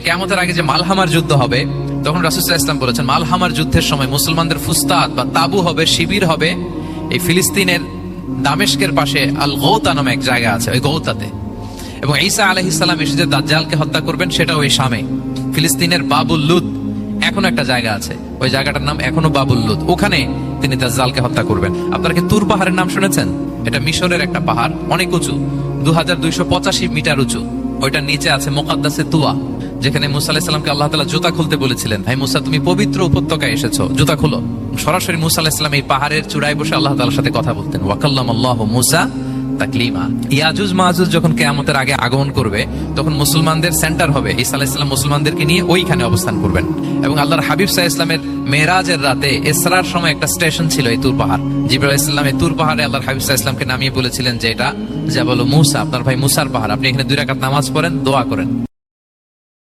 কিয়ামতের আগে যে মালহামার যুদ্ধ হবে, তখন রাসূল সাল্লাল্লাহু আলাইহি ওয়াসাল্লাম বলেছেন মালহামার যুদ্ধের সময় মুসলমানদের ফুস্তাদ বা তাবু হবে, শিবির হবে এই ফিলিস্তিনের দামেস্কের পাশে আল গৌতা নামে এক জায়গা আছে, ওই গৌতাতে। এবং ঈসা আলাইহিস সালাম এসে যে দাজ্জালকে হত্যা করবেন সেটাও ওই শামে। ফিলিস্তিনের বাবুল লুদ এখনো একটা জায়গা আছে, ওই জায়গাটার নাম এখনো বাবুল লুদ, ওখানে তিনি দাজ্জালকে হত্যা করবেন। আপনারা কি তুর পাহাড়ের নাম শুনেছেন? এটা মিশরের একটা পাহাড়, অনেক উঁচু, 2285 মিটার উঁচু। ওইটার নিচে আছে মুকাদ্দাসে তুয়া, যেখানে মুসা আলাইহিস সালামকে আল্লাহ তাআলা জুতা খুলতে বলেছিলেন, ভাই মুসা তুমি পবিত্র উপত্যকায় এসেছো, জুতা খুলো। সরাসরি মুসা আলাইহিস সালাম এই পাহাড়ের চূড়ায় বসে আল্লাহ তাআলার সাথে কথা বলতেন। ওয়া কাল্লামাল্লাহু মুসা তাকলিমা। ইয়াজুজ মাহুজ যখন কিয়ামতের আগে আগমন করবে, তখন মুসলমানদের সেন্টার হবে। ঈসা আলাইহিস সালাম মুসলমানদেরকে নিয়ে ওইখানে অবস্থান করবেন। এবং আল্লাহর হাবিব সাল্লাল্লাহু আলাইহি ওয়াসাল্লামের মেরাজের রাতে ইসরার সময় একটা স্টেশন ছিল এই তুর পাহাড়। জিবরাইল আলাইহিস সালাম এই তুর পাহাড়ে আল্লাহর হাবিব সাল্লাল্লাহু আলাইহি ওয়াসাল্লামকে নামিয়ে বলেছিলেন যে এটা জাবাল মুসা, আপনার ভাই মুসার পাহাড়, আপনি এখানে 2 রাকাত নামাজ পড়েন, দোয়া করেন।